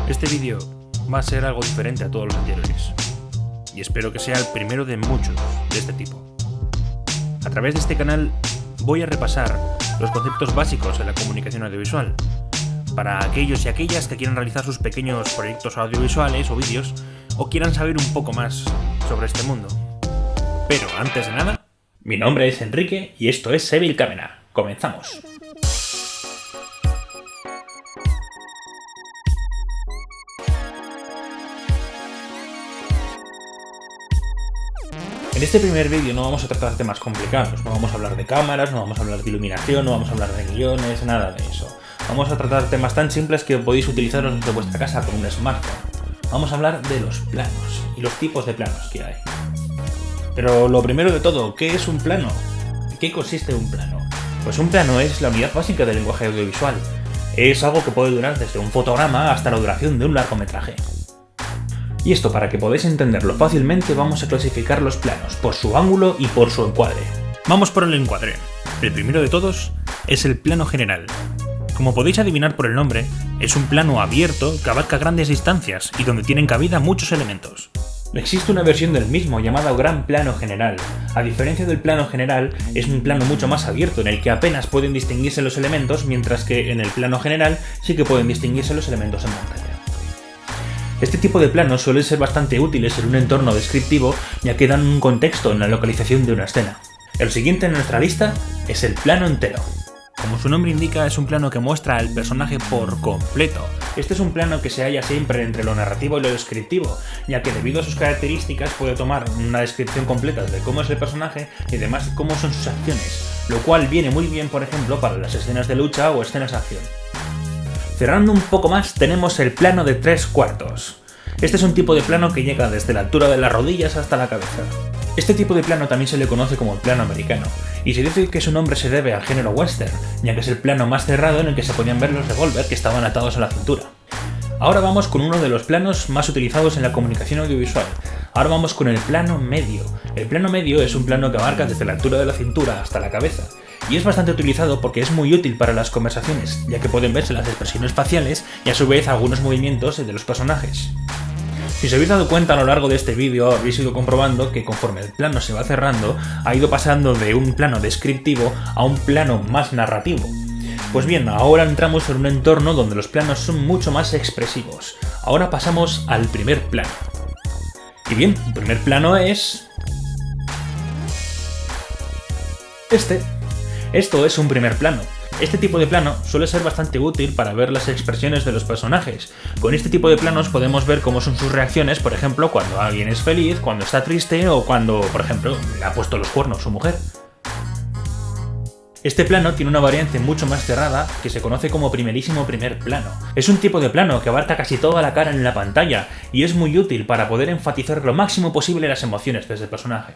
Este vídeo va a ser algo diferente a todos los anteriores, y espero que sea el primero de muchos de este tipo. A través de este canal voy a repasar los conceptos básicos de la comunicación audiovisual, para aquellos y aquellas que quieran realizar sus pequeños proyectos audiovisuales o vídeos, o quieran saber un poco más sobre este mundo. Pero antes de nada, mi nombre es Enrique y esto es Seville Camera. Comenzamos. En este primer vídeo no vamos a tratar temas complicados, no vamos a hablar de cámaras, no vamos a hablar de iluminación, no vamos a hablar de guiones, nada de eso. Vamos a tratar temas tan simples que podéis utilizaros desde vuestra casa con un smartphone. Vamos a hablar de los planos y los tipos de planos que hay. Pero lo primero de todo, ¿qué es un plano? ¿En qué consiste un plano? Pues un plano es la unidad básica del lenguaje audiovisual. Es algo que puede durar desde un fotograma hasta la duración de un largometraje. Y esto, para que podáis entenderlo fácilmente, vamos a clasificar los planos por su ángulo y por su encuadre. Vamos por el encuadre. El primero de todos es el plano general. Como podéis adivinar por el nombre, es un plano abierto que abarca grandes distancias y donde tienen cabida muchos elementos. Existe una versión del mismo llamada gran plano general. A diferencia del plano general, es un plano mucho más abierto en el que apenas pueden distinguirse los elementos, mientras que en el plano general sí que pueden distinguirse los elementos en pantalla. Este tipo de planos suelen ser bastante útiles en un entorno descriptivo, ya que dan un contexto en la localización de una escena. El siguiente en nuestra lista es el plano entero. Como su nombre indica, es un plano que muestra al personaje por completo. Este es un plano que se halla siempre entre lo narrativo y lo descriptivo, ya que debido a sus características puede tomar una descripción completa de cómo es el personaje y además cómo son sus acciones, lo cual viene muy bien, por ejemplo, para las escenas de lucha o escenas de acción. Cerrando un poco más, tenemos el plano de 3/4. Este es un tipo de plano que llega desde la altura de las rodillas hasta la cabeza. Este tipo de plano también se le conoce como el plano americano, y se dice que su nombre se debe al género western, ya que es el plano más cerrado en el que se podían ver los revólver que estaban atados a la cintura. Ahora vamos con uno de los planos más utilizados en la comunicación audiovisual. Ahora vamos con el plano medio. El plano medio es un plano que abarca desde la altura de la cintura hasta la cabeza, y es bastante utilizado porque es muy útil para las conversaciones, ya que pueden verse las expresiones faciales y a su vez algunos movimientos de los personajes. Si os habéis dado cuenta a lo largo de este vídeo, habréis ido comprobando que conforme el plano se va cerrando, ha ido pasando de un plano descriptivo a un plano más narrativo. Pues bien, ahora entramos en un entorno donde los planos son mucho más expresivos. Ahora pasamos al primer plano. Y bien, el primer plano es... Esto es un primer plano. Este tipo de plano suele ser bastante útil para ver las expresiones de los personajes. Con este tipo de planos podemos ver cómo son sus reacciones, por ejemplo, cuando alguien es feliz, cuando está triste o cuando, por ejemplo, le ha puesto los cuernos su mujer. Este plano tiene una variante mucho más cerrada que se conoce como primerísimo primer plano. Es un tipo de plano que abarca casi toda la cara en la pantalla y es muy útil para poder enfatizar lo máximo posible las emociones de ese personaje.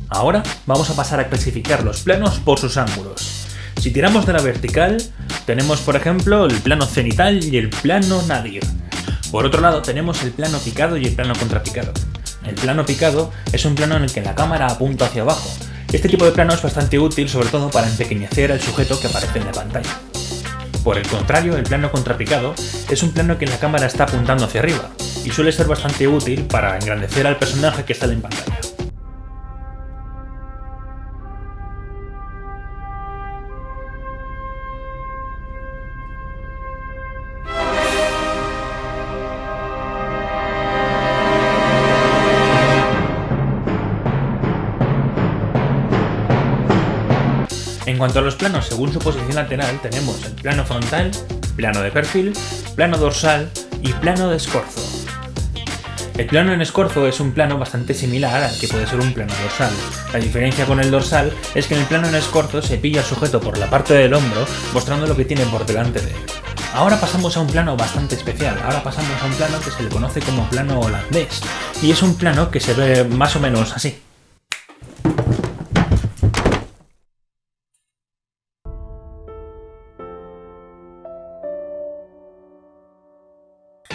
Ahora vamos a pasar a clasificar los planos por sus ángulos. Si tiramos de la vertical, tenemos por ejemplo el plano cenital y el plano nadir. Por otro lado tenemos el plano picado y el plano contrapicado. El plano picado es un plano en el que la cámara apunta hacia abajo. Este tipo de plano es bastante útil sobre todo para empequeñecer al sujeto que aparece en la pantalla. Por el contrario, el plano contrapicado es un plano que la cámara está apuntando hacia arriba y suele ser bastante útil para engrandecer al personaje que está en pantalla. En cuanto a los planos según su posición lateral, tenemos el plano frontal, plano de perfil, plano dorsal y plano de escorzo. El plano en escorzo es un plano bastante similar al que puede ser un plano dorsal. La diferencia con el dorsal es que en el plano en escorzo se pilla al sujeto por la parte del hombro, mostrando lo que tiene por delante de él. Ahora pasamos a un plano bastante especial, ahora pasamos a un plano que se le conoce como plano holandés, y es un plano que se ve más o menos así.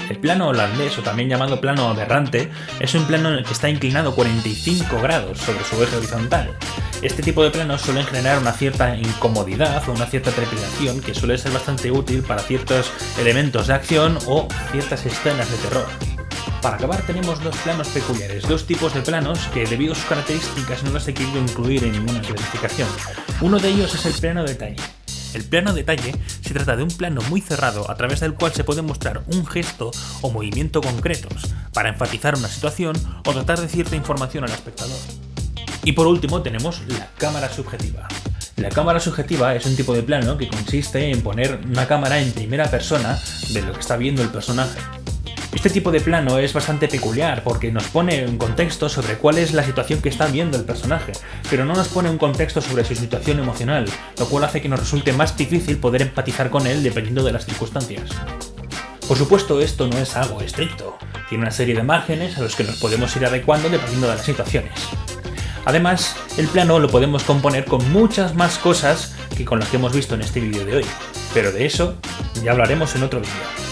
El plano holandés, o también llamado plano aberrante, es un plano en el que está inclinado 45 grados sobre su eje horizontal. Este tipo de planos suelen generar una cierta incomodidad o una cierta trepidación que suele ser bastante útil para ciertos elementos de acción o ciertas escenas de terror. Para acabar tenemos dos planos peculiares, dos tipos de planos que debido a sus características no los he querido incluir en ninguna clasificación. Uno de ellos es el plano detalle. El plano detalle se trata de un plano muy cerrado a través del cual se puede mostrar un gesto o movimiento concretos para enfatizar una situación o tratar de cierta información al espectador. Y por último tenemos la cámara subjetiva. La cámara subjetiva es un tipo de plano que consiste en poner una cámara en primera persona de lo que está viendo el personaje. Este tipo de plano es bastante peculiar porque nos pone un contexto sobre cuál es la situación que está viendo el personaje, pero no nos pone un contexto sobre su situación emocional, lo cual hace que nos resulte más difícil poder empatizar con él dependiendo de las circunstancias. Por supuesto, esto no es algo estricto, tiene una serie de márgenes a los que nos podemos ir adecuando dependiendo de las situaciones. Además, el plano lo podemos componer con muchas más cosas que con las que hemos visto en este vídeo de hoy, pero de eso ya hablaremos en otro vídeo.